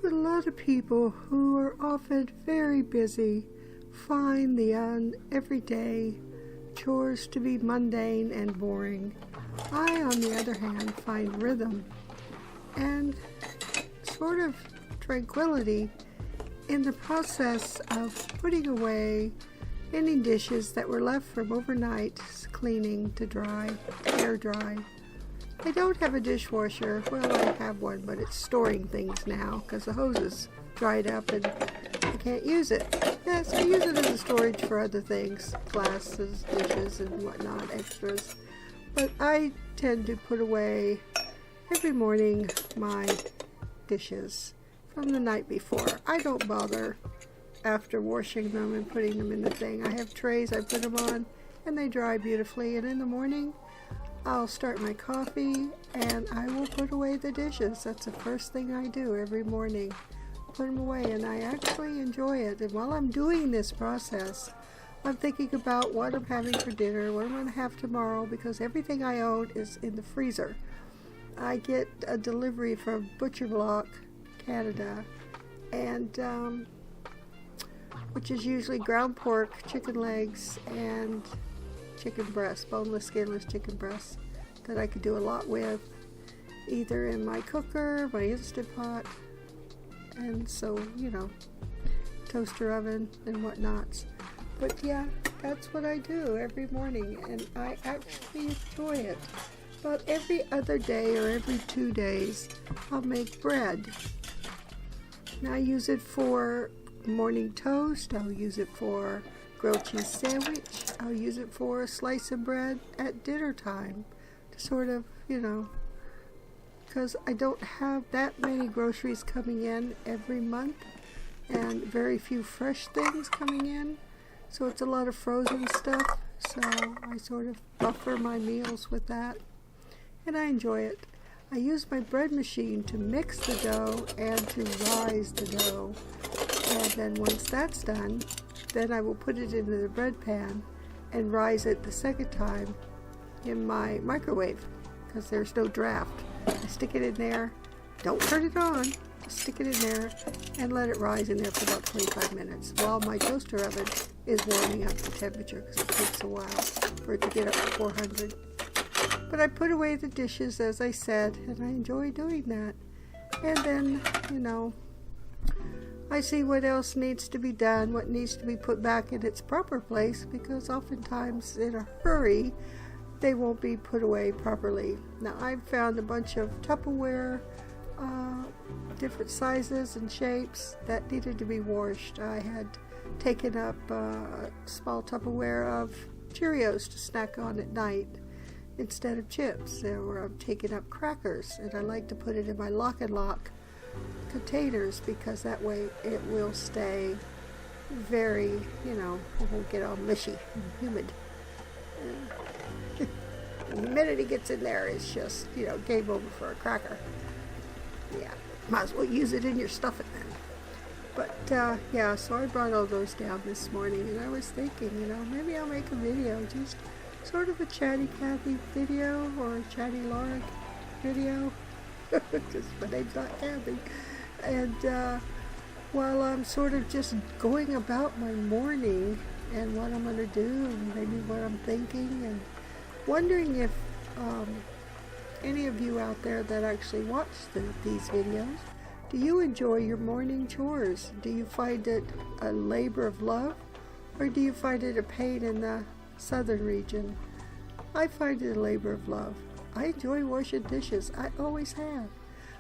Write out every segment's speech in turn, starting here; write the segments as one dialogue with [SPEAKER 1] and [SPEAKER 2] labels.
[SPEAKER 1] a lot of people who are often very busy find the everyday chores to be mundane and boring. I, on the other hand, find rhythm and sort of tranquility in the process of putting away any dishes that were left from overnight cleaning to dry, air dry. I don't have a dishwasher. Well, I have one, but it's storing things now because the hose is dried up and I can't use it. Yes, I use it as a storage for other things, glasses, dishes, and whatnot, extras. But I tend to put away every morning my dishes from the night before. I don't bother after washing them and putting them in the thing. I have trays I put them on and they dry beautifully, and in the morning I'll start my coffee and I will put away the dishes. That's the first thing I do every morning. Put them away, and I actually enjoy it. And while I'm doing this process, I'm thinking about what I'm having for dinner, what I'm going to have tomorrow, because everything I own is in the freezer. I get a delivery from Butcher Block, Canada, and which is usually ground pork, chicken legs, and chicken breasts, boneless, skinless chicken breasts that I could do a lot with, either in my cooker, my Instant Pot, and so, toaster oven and whatnots. But yeah, that's what I do every morning, and I actually enjoy it. About every other day or every 2 days, I'll make bread. Now I use it for morning toast, I'll use it for grilled cheese sandwich, I'll use it for a slice of bread at dinner time to sort of, because I don't have that many groceries coming in every month and very few fresh things coming in, so it's a lot of frozen stuff, so I sort of buffer my meals with that, and I enjoy it. I use my bread machine to mix the dough and to rise the dough, and then once that's done, then I will put it into the bread pan and rise it the second time in my microwave, because there's no draft. I stick it in there, don't turn it on, just stick it in there and let it rise in there for about 25 minutes while my toaster oven is warming up the temperature, because it takes a while for it to get up to 400. But I put away the dishes, as I said, and I enjoy doing that. And then, I see what else needs to be done, what needs to be put back in its proper place, because oftentimes in a hurry they won't be put away properly. Now I've found a bunch of Tupperware, different sizes and shapes that needed to be washed. I had taken up a small Tupperware of Cheerios to snack on at night instead of chips, or I'm taking up crackers, and I like to put it in my lock and lock containers, because that way it will stay very, it won't get all mushy and humid. The minute it gets in there, it's just, game over for a cracker. Yeah, might as well use it in your stuffing then. But, yeah, so I brought all those down this morning, and I was thinking, maybe I'll make a video, just sort of a Chatty Cathy video, or a Chatty Laura video, because my name's not Kathy. And while I'm sort of just going about my morning and what I'm going to do, and maybe what I'm thinking, and wondering if any of you out there that actually watch these videos, do you enjoy your morning chores? Do you find it a labor of love, or do you find it a pain in the southern region? I find it a labor of love. I enjoy washing dishes. I always have.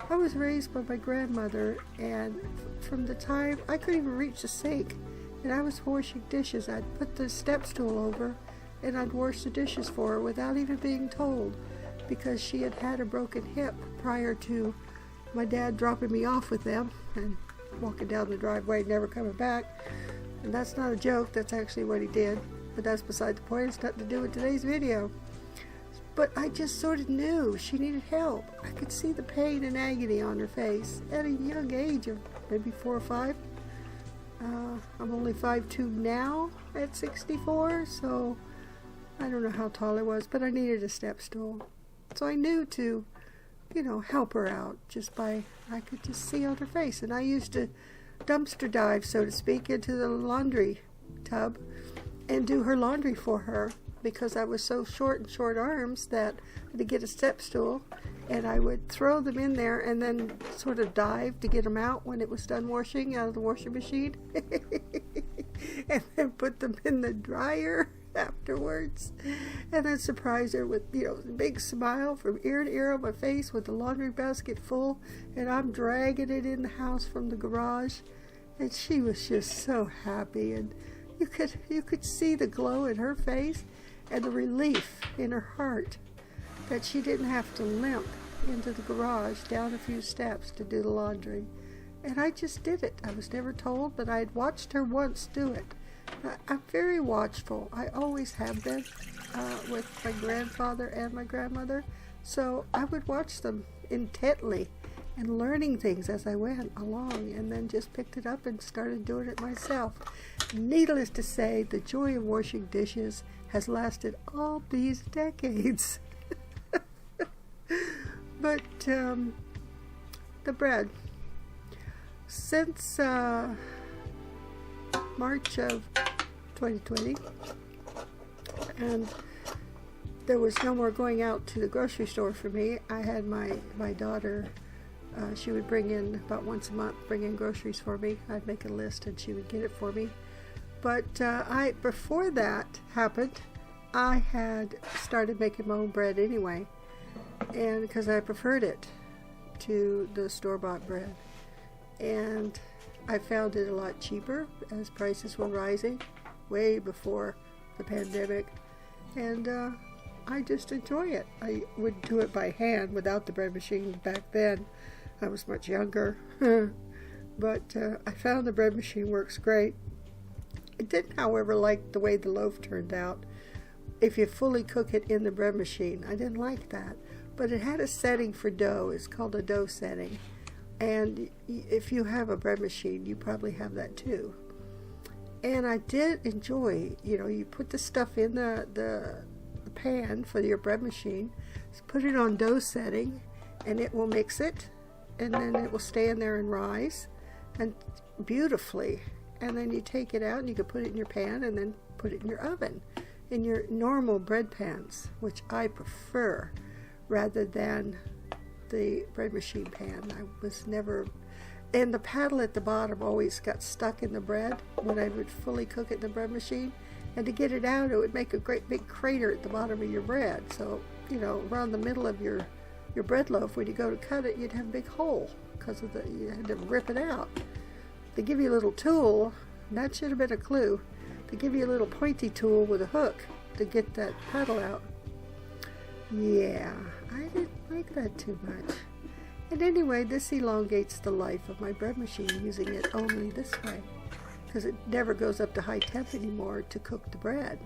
[SPEAKER 1] I was raised by my grandmother, and from the time I couldn't even reach the sink and I was washing dishes, I'd put the step stool over and I'd wash the dishes for her without even being told, because she had had a broken hip prior to my dad dropping me off with them and walking down the driveway and never coming back. And that's not a joke, that's actually what he did, but that's beside the point. It's nothing to do with today's video. But I just sort of knew she needed help. I could see the pain and agony on her face at a young age of maybe 4 or 5. I'm only 5'2" now at 64, so I don't know how tall I was, but I needed a step stool. So I knew to help her out I could just see on her face. And I used to dumpster dive, so to speak, into the laundry tub and do her laundry for her, because I was so short arms that I had to get a step stool, and I would throw them in there and then sort of dive to get them out when it was done washing out of the washing machine and then put them in the dryer afterwards, and then surprise her with a big smile from ear to ear on my face with the laundry basket full, and I'm dragging it in the house from the garage, and she was just so happy, and you could see the glow in her face and the relief in her heart that she didn't have to limp into the garage down a few steps to do the laundry. And I just did it. I was never told, but I had watched her once do it. I'm very watchful. I always have been with my grandfather and my grandmother. So I would watch them intently and learning things as I went along, and then just picked it up and started doing it myself. Needless to say, the joy of washing dishes has lasted all these decades. But the bread. Since March of 2020, and there was no more going out to the grocery store for me. I had my daughter, she would bring in about once a month, bring in groceries for me. I'd make a list and she would get it for me. But before that happened, I had started making my own bread anyway, and because I preferred it to the store-bought bread. And I found it a lot cheaper as prices were rising, way before the pandemic. And I just enjoy it. I would do it by hand without the bread machine back then. I was much younger. But I found the bread machine works great. I didn't, however, like the way the loaf turned out. If you fully cook it in the bread machine, I didn't like that. But it had a setting for dough. It's called a dough setting. And if you have a bread machine, you probably have that too. And I did enjoy, you put the stuff in the pan for your bread machine, put it on dough setting, and it will mix it, and then it will stay in there and rise, and beautifully. And then you take it out, and you can put it in your pan, and then put it in your oven, in your normal bread pans, which I prefer, rather than the bread machine pan. I was never, and the paddle at the bottom always got stuck in the bread when I would fully cook it in the bread machine, and to get it out, it would make a great big crater at the bottom of your bread. So around the middle of your bread loaf, when you go to cut it, you'd have a big hole because of you had to rip it out. They give you a little tool, and that should have been a clue. They give you a little pointy tool with a hook to get that paddle out. Yeah, I didn't like that too much. And anyway, this elongates the life of my bread machine, using it only this way, because it never goes up to high temp anymore to cook the bread.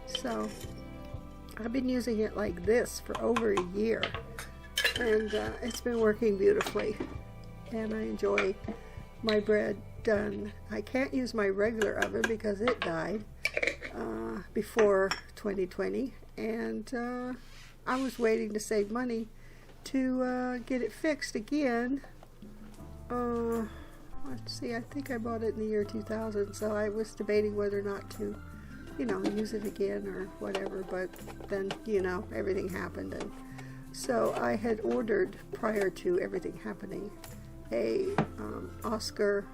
[SPEAKER 1] So I've been using it like this for over a year, and it's been working beautifully, and I enjoy my bread done. I can't use my regular oven because it died before 2020, and I was waiting to save money to get it fixed again. Let's see, I think I bought it in the year 2000, so I was debating whether or not to, use it again or whatever, but then, everything happened, and so I had ordered, prior to everything happening, a Oscar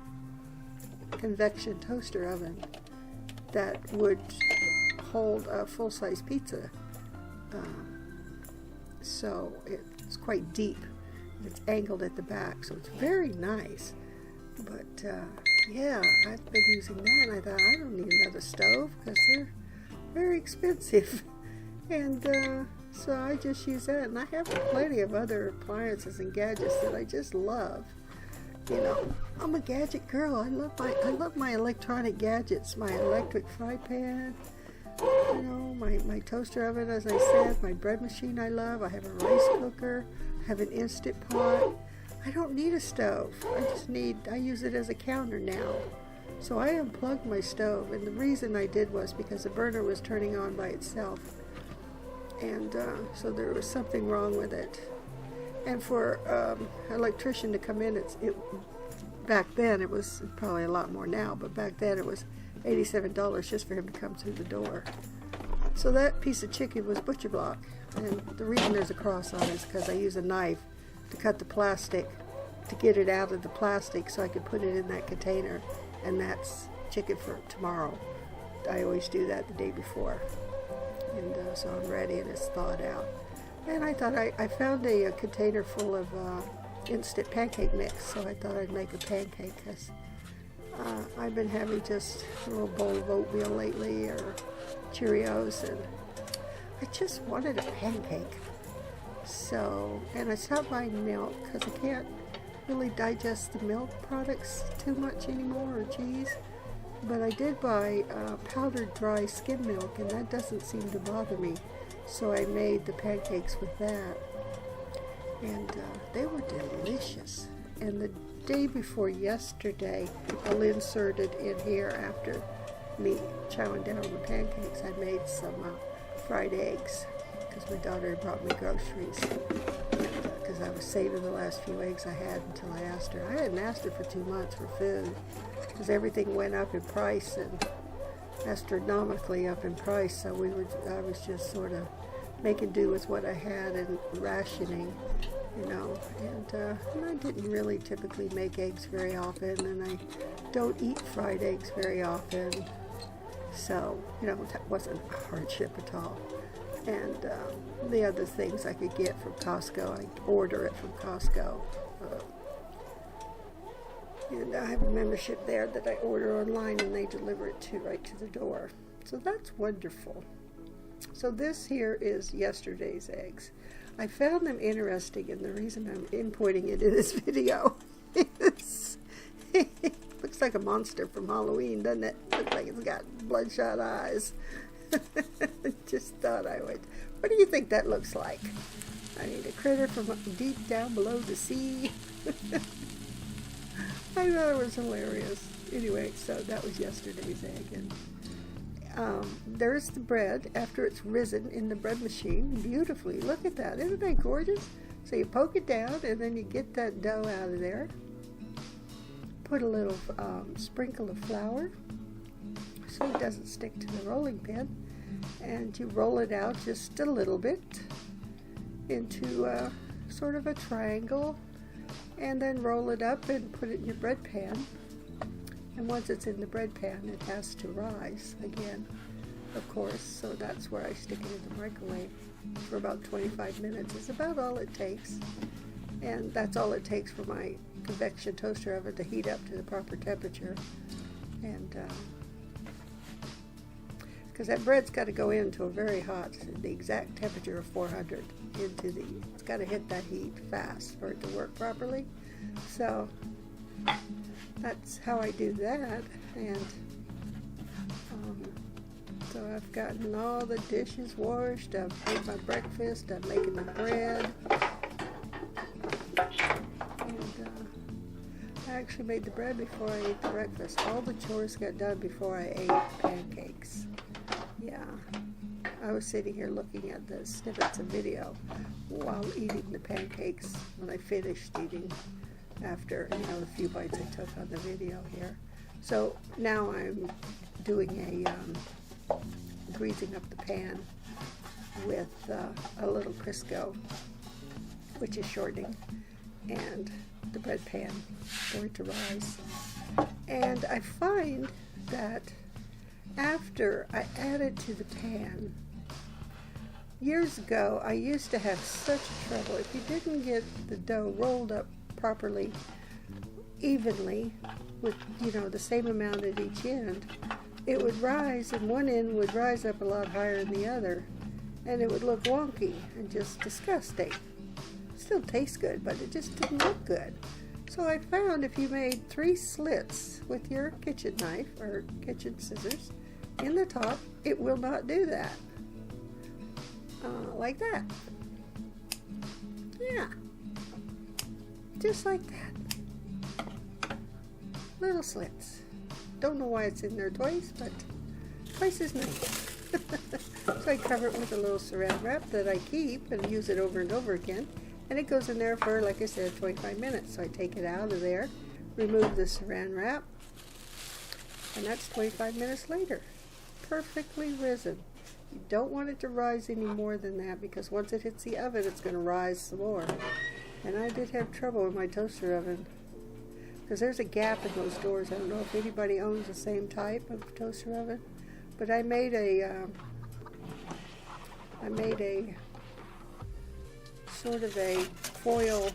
[SPEAKER 1] convection toaster oven that would hold a full-size pizza. So it's quite deep. It's angled at the back, so it's very nice. But yeah, I've been using that, and I thought, I don't need another stove because they're very expensive. And so I just use that, and I have plenty of other appliances and gadgets that I just love. I'm a gadget girl. I love my electronic gadgets, my electric fry pan, my toaster oven, as I said, my bread machine I love. I have a rice cooker, I have an Instant Pot. I don't need a stove. I use it as a counter now. So I unplugged my stove, and the reason I did was because the burner was turning on by itself. And so there was something wrong with it. And for an electrician to come in, back then it was probably a lot more now, but back then it was $87 just for him to come through the door. So that piece of chicken was butcher block, and the reason there's a cross on it is because I use a knife to cut the plastic to get it out of the plastic so I could put it in that container, and that's chicken for tomorrow. I always do that the day before, and so I'm ready and it's thawed out. And I thought I found a container full of instant pancake mix, so I thought I'd make a pancake, because I've been having just a little bowl of oatmeal lately, or Cheerios, and I just wanted a pancake. So, and I stopped buying milk because I can't really digest the milk products too much anymore, or cheese. But I did buy powdered dry skim milk, and that doesn't seem to bother me. So I made the pancakes with that, and they were delicious. And the day before yesterday, I'll insert it in here after me chowing down on the pancakes, I made some fried eggs, because my daughter had brought me groceries, because I was saving the last few eggs I had until I asked her. I hadn't asked her for 2 months for food, because everything went up in price, and astronomically up in price, so I was just sort of making do with what I had and rationing, you know, and I didn't really typically make eggs very often, and I don't eat fried eggs very often, so, you know, that wasn't a hardship at all. And the other things I could get from Costco, I order it from Costco, and I have a membership there that I order online, and they deliver it right to the door. So that's wonderful. So this here is yesterday's eggs. I found them interesting, and the reason I'm inputting it in this video is it looks like a monster from Halloween, doesn't it? Looks like it's got bloodshot eyes. Just thought I would. What do you think that looks like? I need a critter from deep down below the sea. I thought it was hilarious. Anyway, so that was yesterday's egg. And there's the bread after it's risen in the bread machine beautifully. Look at that. Isn't that gorgeous? So you poke it down, and then you get that dough out of there. Put a little sprinkle of flour so it doesn't stick to the rolling pin. And you roll it out just a little bit into sort of a triangle, and then roll it up and put it in your bread pan. And once it's in the bread pan, it has to rise again, of course, so that's where I stick it in the microwave for about 25 minutes. It's about all it takes, and that's all it takes for my convection toaster oven to heat up to the proper temperature. And because that bread's got to go into a very hot, the exact temperature of 400, it's got to hit that heat fast for it to work properly. So that's how I do that. And so I've gotten all the dishes washed, I've made my breakfast, I'm making the bread, and I actually made the bread before I ate the breakfast. All the chores got done before I ate pancakes. Yeah, I was sitting here looking at the snippets of video while eating the pancakes when I finished eating, after, you know, the few bites I took on the video here. So now I'm doing greasing up the pan with a little Crisco, which is shortening, and the bread pan for it to rise. And I find that after I add it to the pan, years ago I used to have such trouble. If you didn't get the dough rolled up properly, evenly, with, you know, the same amount at each end, it would rise, and one end would rise up a lot higher than the other, and it would look wonky and just disgusting. Still tastes good, but it just didn't look good. So I found if you made 3 slits with your kitchen knife or kitchen scissors in the top, it will not do that. Like that. Yeah. Just like that. Little slits. Don't know why it's in there twice, but twice is nice. So I cover it with a little saran wrap that I keep and use it over and over again. And it goes in there for, like I said, 25 minutes. So I take it out of there, remove the saran wrap, and that's 25 minutes later. Perfectly risen. You don't want it to rise any more than that, because once it hits the oven, it's going to rise some more. And I did have trouble with my toaster oven, because there's a gap in those doors. I don't know if anybody owns the same type of toaster oven, but I made a sort of a foil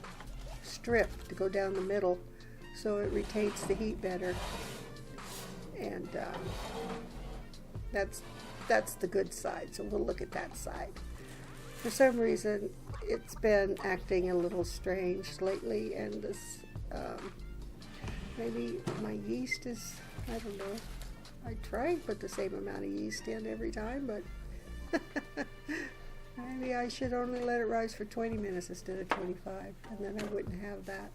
[SPEAKER 1] strip to go down the middle, so it retains the heat better. And that's the good side. So we'll look at that side. For some reason, it's been acting a little strange lately, and this maybe my yeast is, I don't know. I try and put the same amount of yeast in every time, but maybe I should only let it rise for 20 minutes instead of 25, and then I wouldn't have that.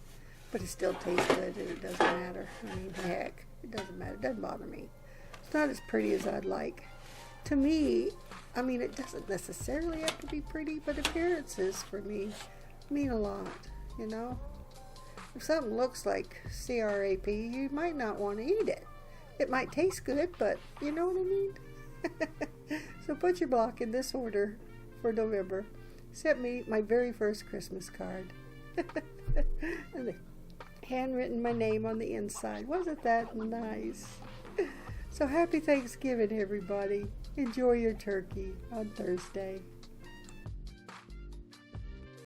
[SPEAKER 1] But it still tastes good, and it doesn't matter. I mean, heck, it doesn't matter. It doesn't bother me. It's not as pretty as I'd like. To me, I mean, it doesn't necessarily have to be pretty, but appearances for me mean a lot, you know? If something looks like CRAP, you might not want to eat it. It might taste good, but you know what I mean? So put your block in this order for November. Sent me my very first Christmas card. And they handwritten my name on the inside. Wasn't that nice? So happy Thanksgiving, everybody. Enjoy your turkey on Thursday.